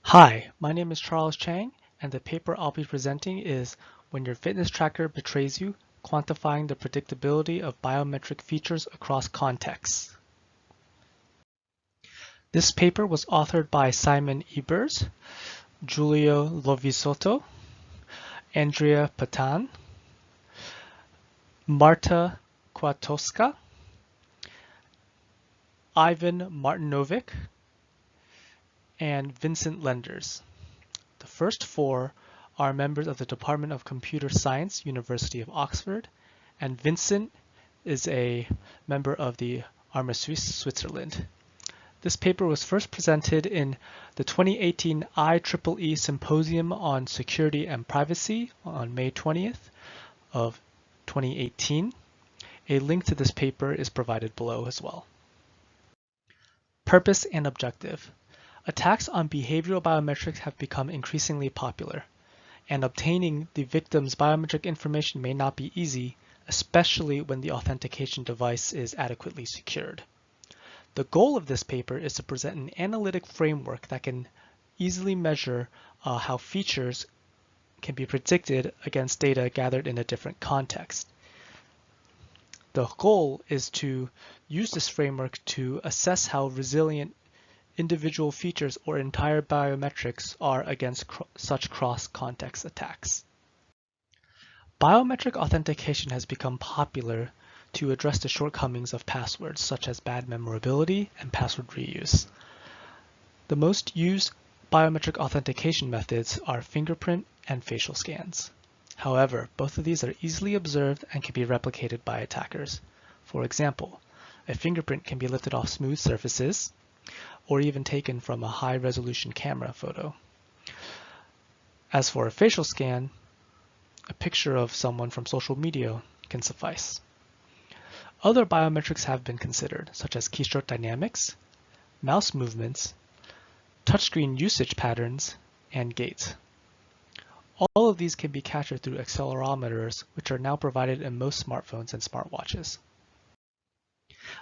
Hi, my name is Charles Chang, and the paper I'll be presenting is When Your Fitness Tracker Betrays You, Quantifying the Predictability of Biometric Features Across Contexts. This paper was authored by Simon Ebers, Giulio Lovisotto, Andrea Patan, Marta Kwiatkowska, Ivan Martinovic, and Vincent Lenders. The first four are members of the Department of Computer Science, University of Oxford, and Vincent is a member of the Arma Suisse, Switzerland. This paper was first presented in the 2018 IEEE Symposium on Security and Privacy on May 20th of 2018. A link to this paper is provided below as well. Purpose and objective. Attacks on behavioral biometrics have become increasingly popular, and obtaining the victim's biometric information may not be easy, especially when the authentication device is adequately secured. The goal of this paper is to present an analytic framework that can easily measure how features can be predicted against data gathered in a different context. The goal is to use this framework to assess how resilient individual features or entire biometrics are against such cross-context attacks. Biometric authentication has become popular to address the shortcomings of passwords, such as bad memorability and password reuse. The most used biometric authentication methods are fingerprint and facial scans. However, both of these are easily observed and can be replicated by attackers. For example, a fingerprint can be lifted off smooth surfaces, or even taken from a high-resolution camera photo. As for a facial scan, a picture of someone from social media can suffice. Other biometrics have been considered, such as keystroke dynamics, mouse movements, touchscreen usage patterns, and gait. All of these can be captured through accelerometers, which are now provided in most smartphones and smartwatches.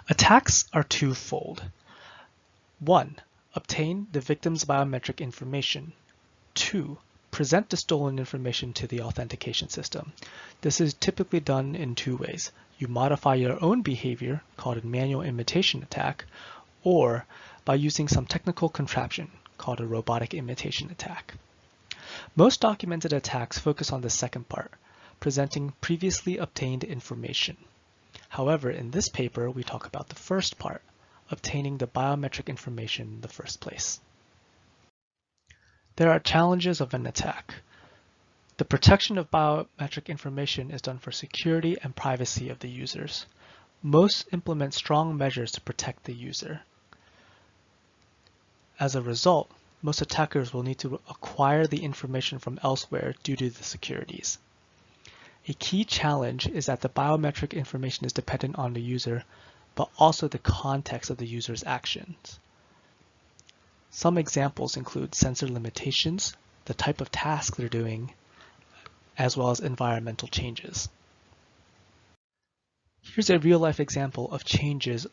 Attacks are twofold. 1. Obtain the victim's biometric information. 2. Present the stolen information to the authentication system. This is typically done in two ways. You modify your own behavior, called a manual imitation attack, or by using some technical contraption, called a robotic imitation attack. Most documented attacks focus on the second part, presenting previously obtained information. However, in this paper, we talk about the first part, obtaining the biometric information in the first place. There are challenges of an attack. The protection of biometric information is done for security and privacy of the users. Most implement strong measures to protect the user. As a result, most attackers will need to acquire the information from elsewhere due to the securities. A key challenge is that the biometric information is dependent on the user, but also the context of the user's actions. Some examples include sensor limitations, the type of task they're doing, as well as environmental changes. Here's a real-life example of changes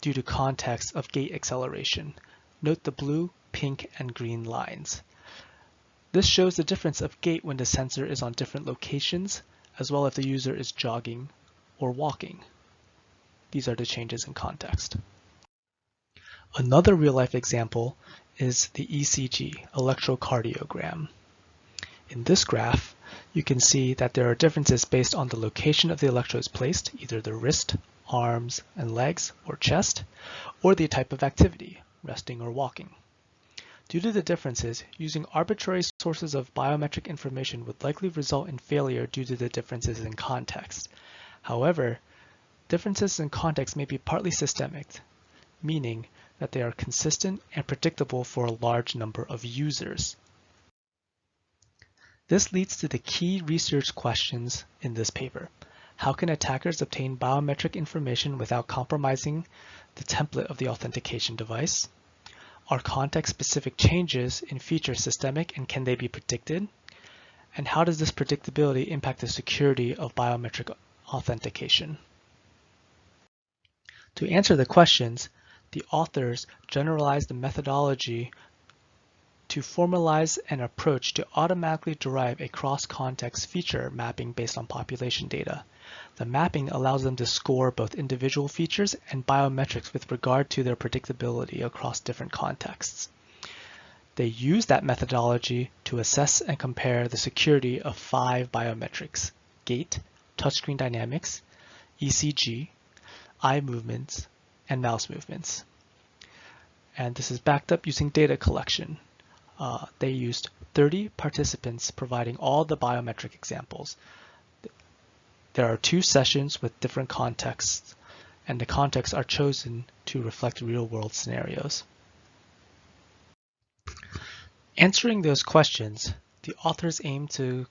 due to context of gait acceleration. Note the blue, pink, and green lines. This shows the difference of gait when the sensor is on different locations, as well as if the user is jogging or walking. These are the changes in context. Another real-life example is the ECG, electrocardiogram. In this graph, you can see that there are differences based on the location of the electrodes placed, either the wrist, arms, and legs, or chest, or the type of activity, resting or walking. Due to the differences, using arbitrary sources of biometric information would likely result in failure due to the differences in context. However, differences in context may be partly systemic, meaning that they are consistent and predictable for a large number of users. This leads to the key research questions in this paper. How can attackers obtain biometric information without compromising the template of the authentication device? Are context-specific changes in features systemic, and can they be predicted? And how does this predictability impact the security of biometric authentication? To answer the questions, the authors generalized the methodology to formalize an approach to automatically derive a cross-context feature mapping based on population data. The mapping allows them to score both individual features and biometrics with regard to their predictability across different contexts. They use that methodology to assess and compare the security of 5 biometrics: gait, touchscreen dynamics, ECG, eye movements, and mouse movements. And this is backed up using data collection. They used 30 participants providing all the biometric examples. There are 2 sessions with different contexts, and the contexts are chosen to reflect real-world scenarios. Answering those questions, the authors aim to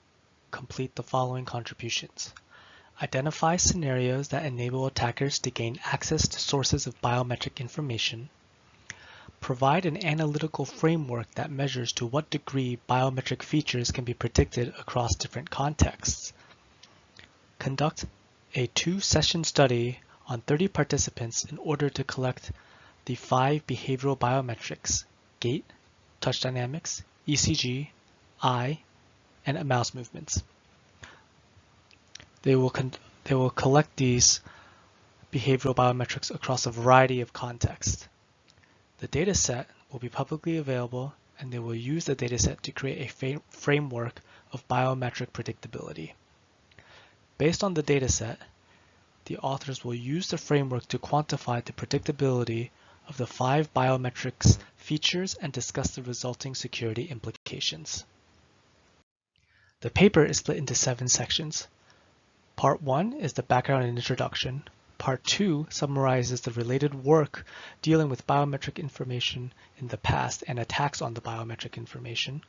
complete the following contributions. Identify scenarios that enable attackers to gain access to sources of biometric information. Provide an analytical framework that measures to what degree biometric features can be predicted across different contexts. Conduct a 2-session study on 30 participants in order to collect the 5 behavioral biometrics: gait, touch dynamics, ECG, eye, and mouse movements. They will collect these behavioral biometrics across a variety of contexts. The dataset will be publicly available, and they will use the dataset to create a framework of biometric predictability. Based on the dataset, the authors will use the framework to quantify the predictability of the 5 biometrics features and discuss the resulting security implications. The paper is split into 7 sections. Part 1 is the background and introduction. Part 2 summarizes the related work dealing with biometric information in the past and attacks on the biometric information.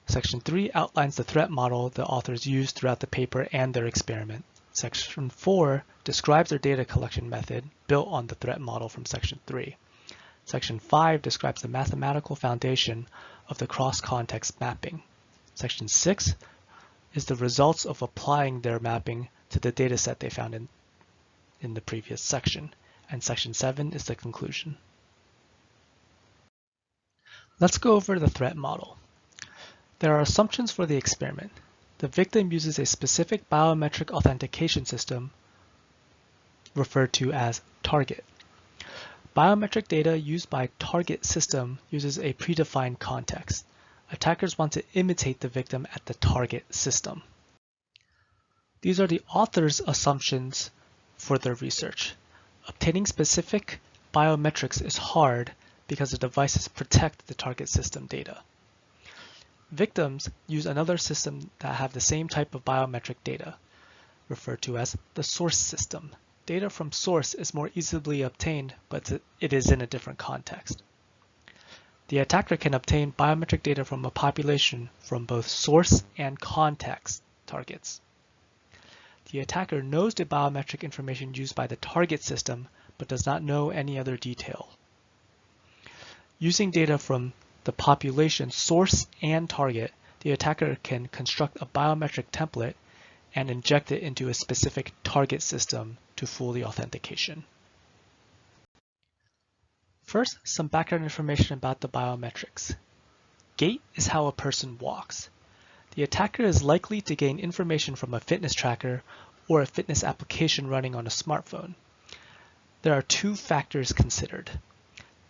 Section 3 outlines the threat model the authors used throughout the paper and their experiment. Section 4 describes their data collection method built on the threat model from Section 3. Section 5 describes the mathematical foundation of the cross-context mapping. Section 6 is the results of applying their mapping to the dataset they found in the previous section, and Section 7 is the conclusion. Let's go over the threat model. There are assumptions for the experiment. The victim uses a specific biometric authentication system referred to as target. Biometric data used by target system uses a predefined context. Attackers want to imitate the victim at the target system. These are the author's assumptions for their research. Obtaining specific biometrics is hard because the devices protect the target system data. Victims use another system that have the same type of biometric data, referred to as the source system. Data from source is more easily obtained, but it is in a different context. The attacker can obtain biometric data from a population from both source and context targets. The attacker knows the biometric information used by the target system, but does not know any other detail. Using data from the population source and target, the attacker can construct a biometric template and inject it into a specific target system to fool the authentication. First, some background information about the biometrics. Gait is how a person walks. The attacker is likely to gain information from a fitness tracker or a fitness application running on a smartphone. There are 2 factors considered: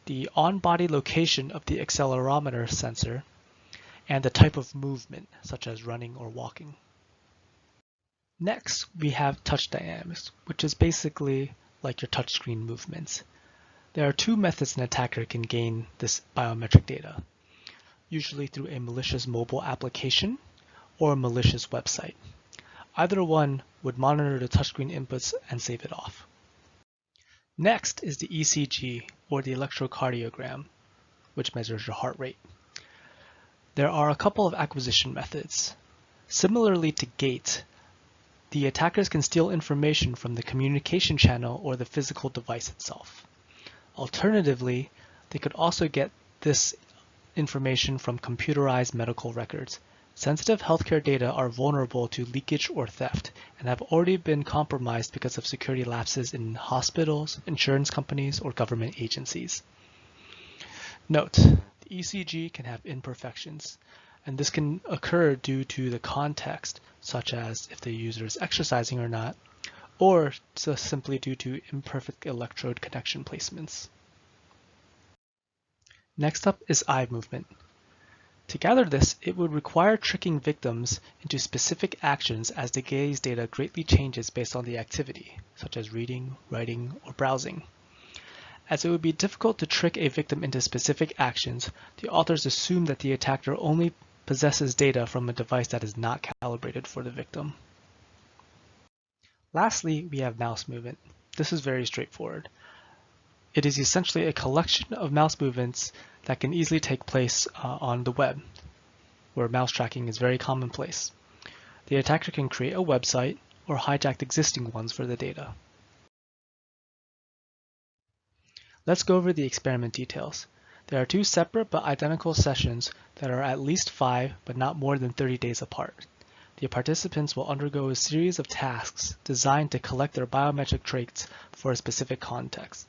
the on-body location of the accelerometer sensor and the type of movement, such as running or walking. Next, we have touch dynamics, which is basically like your touchscreen movements. There are 2 methods an attacker can gain this biometric data, usually through a malicious mobile application or a malicious website. Either one would monitor the touchscreen inputs and save it off. Next is the ECG, or the electrocardiogram, which measures your heart rate. There are a couple of acquisition methods. Similarly to gait, the attackers can steal information from the communication channel or the physical device itself. Alternatively, they could also get this information from computerized medical records. Sensitive healthcare data are vulnerable to leakage or theft and have already been compromised because of security lapses in hospitals, insurance companies, or government agencies. Note, The ECG can have imperfections, and this can occur due to the context, such as if the user is exercising or not, or just simply due to imperfect electrode connection placements. Next up is eye movement. To gather this, it would require tricking victims into specific actions as the gaze data greatly changes based on the activity, such as reading, writing, or browsing. As it would be difficult to trick a victim into specific actions, the authors assume that the attacker only possesses data from a device that is not calibrated for the victim. Lastly, we have mouse movement. This is very straightforward. It is essentially a collection of mouse movements that can easily take place on the web, where mouse tracking is very commonplace. The attacker can create a website or hijack existing ones for the data. Let's go over the experiment details. There are 2 separate but identical sessions that are at least 5 but not more than 30 days apart. The participants will undergo a series of tasks designed to collect their biometric traits for a specific context.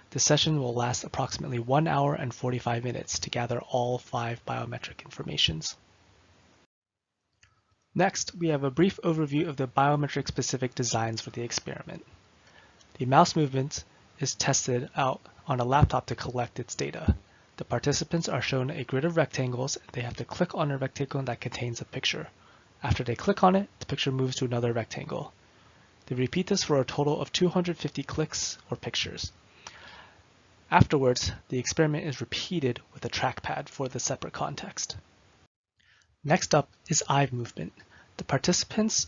The session will last approximately 1 hour and 45 minutes to gather all 5 biometric informations. Next, we have a brief overview of the biometric-specific designs for the experiment. The mouse movement is tested out on a laptop to collect its data. The participants are shown a grid of rectangles. They have to click on a rectangle that contains a picture. After they click on it, the picture moves to another rectangle. They repeat this for a total of 250 clicks or pictures. Afterwards, the experiment is repeated with a trackpad for the separate context. Next up is eye movement. The participants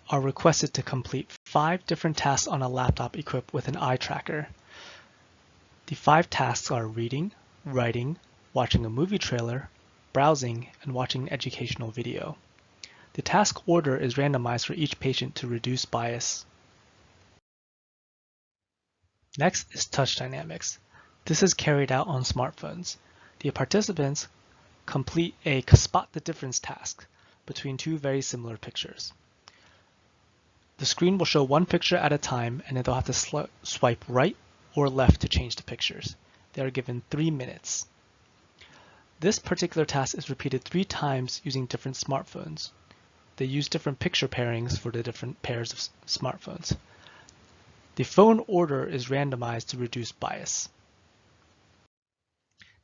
are requested to complete 5 different tasks on a laptop equipped with an eye tracker. The 5 tasks are reading, writing, watching a movie trailer, browsing, and watching an educational video. The task order is randomized for each patient to reduce bias. Next is touch dynamics. This is carried out on smartphones. The participants complete a spot the difference task between 2 very similar pictures. The screen will show 1 picture at a time, and then they'll have to swipe right or left to change the pictures. They are given 3 minutes. This particular task is repeated 3 times using different smartphones. They use different picture pairings for the different pairs of smartphones. The phone order is randomized to reduce bias.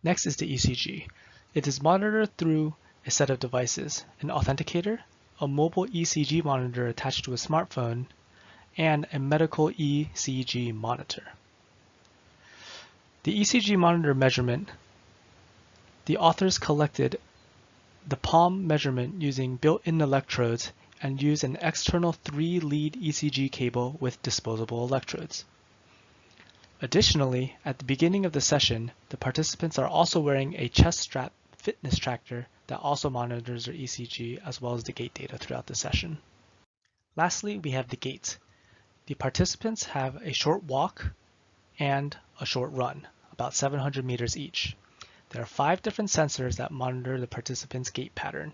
Next is the ECG. It is monitored through a set of devices, an authenticator, a mobile ECG monitor attached to a smartphone, and a medical ECG monitor. The ECG monitor measurement, the authors collected the palm measurement using built-in electrodes and used an external 3-lead ECG cable with disposable electrodes. Additionally, at the beginning of the session, the participants are also wearing a chest strap fitness tracker that also monitors their ECG as well as the gait data throughout the session. Lastly, we have the gait. The participants have a short walk and a short run, about 700 meters each. There are 5 different sensors that monitor the participants' gait pattern.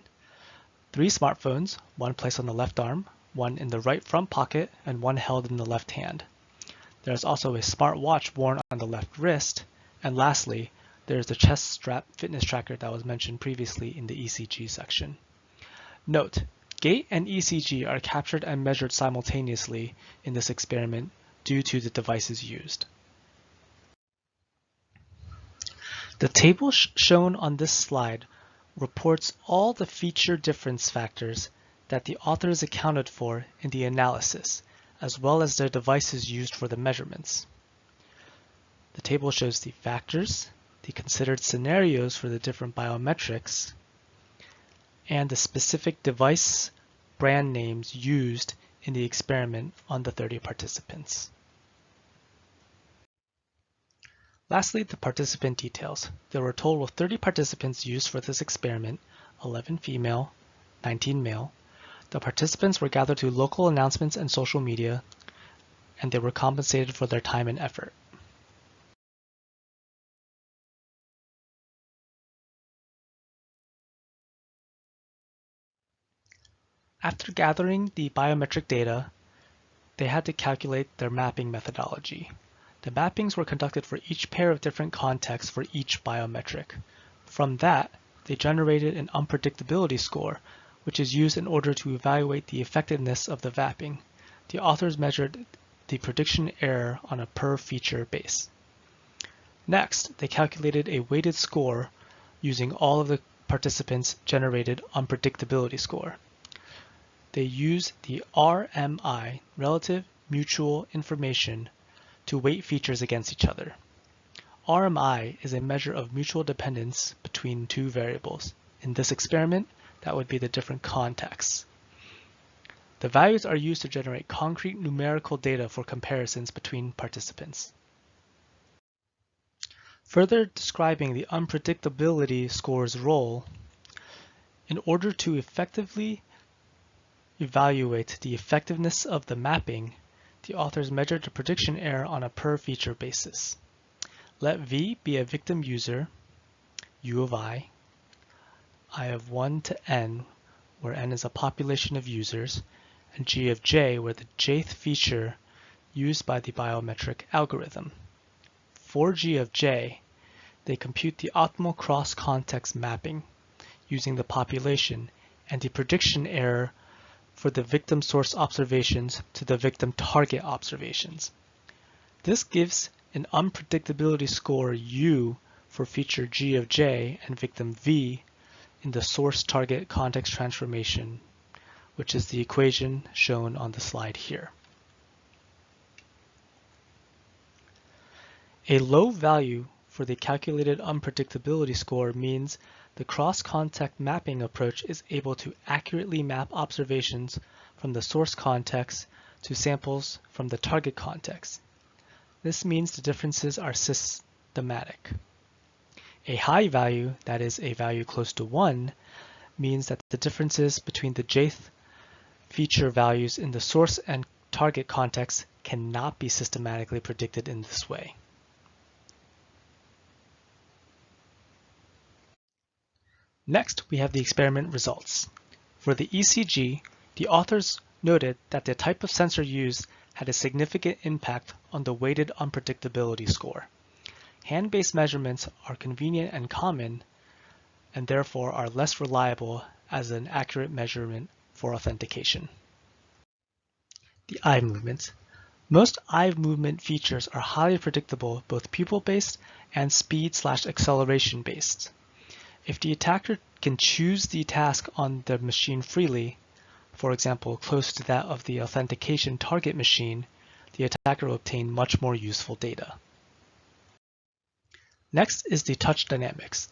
3 smartphones, 1 placed on the left arm, 1 in the right front pocket, and 1 held in the left hand. There is also a smartwatch worn on the left wrist, and lastly, there is the chest strap fitness tracker that was mentioned previously in the ECG section. Note, gait and ECG are captured and measured simultaneously in this experiment due to the devices used. The table shown on this slide reports all the feature difference factors that the authors accounted for in the analysis, as well as their devices used for the measurements. The table shows the factors, the considered scenarios for the different biometrics, and the specific device brand names used in the experiment on the 30 participants. Lastly, the participant details. There were a total of 30 participants used for this experiment, 11 female, 19 male. The participants were gathered through local announcements and social media, and they were compensated for their time and effort. After gathering the biometric data, they had to calculate their mapping methodology. The mappings were conducted for each pair of different contexts for each biometric. From that, they generated an unpredictability score, which is used in order to evaluate the effectiveness of the mapping. The authors measured the prediction error on a per-feature base. Next, they calculated a weighted score using all of the participants' generated unpredictability score. They used the RMI, Relative Mutual Information, to weight features against each other. RMI is a measure of mutual dependence between two variables. In this experiment, that would be the different contexts. The values are used to generate concrete numerical data for comparisons between participants. Further describing the unpredictability score's role, in order to effectively evaluate the effectiveness of the mapping, the authors measured the prediction error on a per-feature basis. Let V be a victim user, U of I of 1 to n, where n is a population of users, and G of j, where the jth feature used by the biometric algorithm. For G of j, they compute the optimal cross-context mapping using the population and the prediction error for the victim source observations to the victim target observations. This gives an unpredictability score U for feature G of j and victim V in the source target context transformation, which is the equation shown on the slide here. A low value for the calculated unpredictability score means the cross-context mapping approach is able to accurately map observations from the source context to samples from the target context. This means the differences are systematic. A high value, that is a value close to 1, means that the differences between the jth feature values in the source and target context cannot be systematically predicted in this way. Next, we have the experiment results. For the ECG, the authors noted that the type of sensor used had a significant impact on the weighted unpredictability score. Hand-based measurements are convenient and common, and therefore are less reliable as an accurate measurement for authentication. The eye movement. Most eye movement features are highly predictable, both pupil-based and speed/acceleration-based. If the attacker can choose the task on the machine freely, for example, close to that of the authentication target machine, the attacker will obtain much more useful data. Next is the touch dynamics.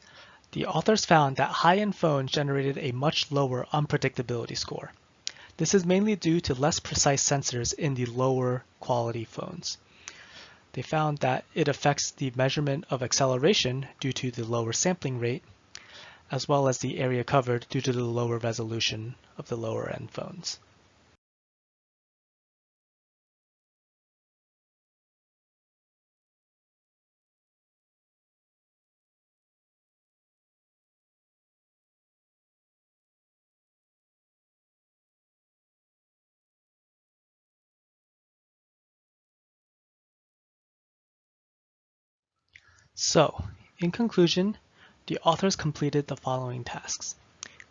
The authors found that high-end phones generated a much lower unpredictability score. This is mainly due to less precise sensors in the lower quality phones. They found that it affects the measurement of acceleration due to the lower sampling rate, as well as the area covered due to the lower resolution of the lower-end phones. So, in conclusion, the authors completed the following tasks.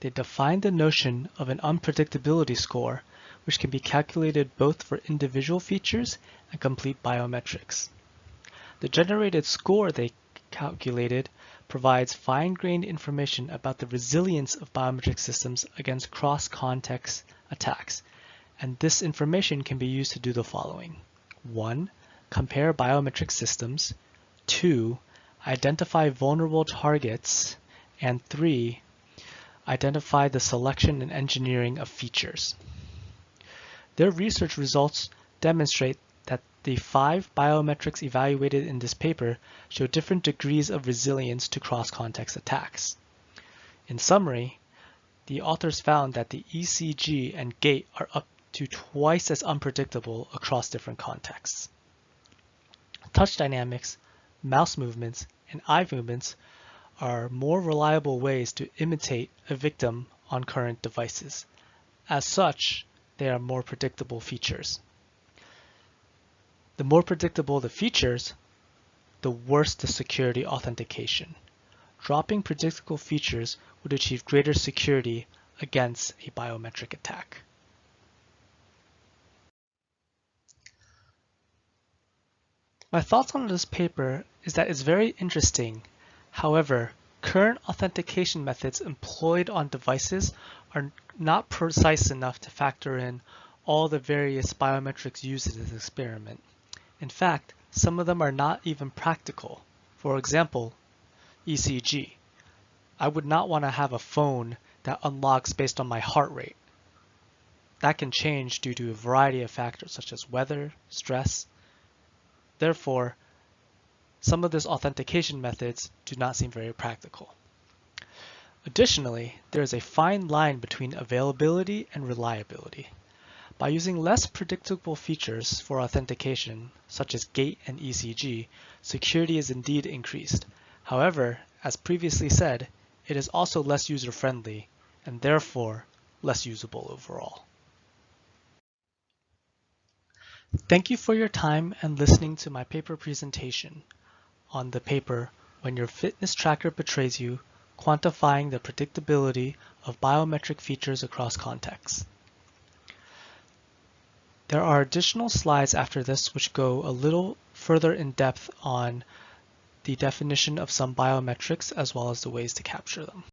They defined the notion of an unpredictability score, which can be calculated both for individual features and complete biometrics. The generated score they calculated provides fine-grained information about the resilience of biometric systems against cross-context attacks, and this information can be used to do the following. 1. Compare biometric systems. 2. Identify vulnerable targets. And 3. Identify the selection and engineering of features. Their research results demonstrate that the 5 biometrics evaluated in this paper show different degrees of resilience to cross-context attacks. In summary, the authors found that the ECG and gait are up to twice as unpredictable across different contexts. Touch dynamics, mouse movements, and eye movements are more reliable ways to imitate a victim on current devices. As such, they are more predictable features. The more predictable the features, the worse the security authentication. Dropping predictable features would achieve greater security against a biometric attack. My thoughts on this paper is that it's very interesting. However, current authentication methods employed on devices are not precise enough to factor in all the various biometrics used in this experiment. In fact, some of them are not even practical. For example, ECG. I would not want to have a phone that unlocks based on my heart rate. That can change due to a variety of factors such as weather, stress. Therefore, some of these authentication methods do not seem very practical. Additionally, there is a fine line between availability and reliability. By using less predictable features for authentication, such as gate and ECG, security is indeed increased. However, as previously said, it is also less user-friendly and therefore less usable overall. Thank you for your time and listening to my paper presentation on the paper When Your Fitness Tracker Betrays You, Quantifying the Predictability of Biometric Features Across Contexts. There are additional slides after this which go a little further in depth on the definition of some biometrics as well as the ways to capture them.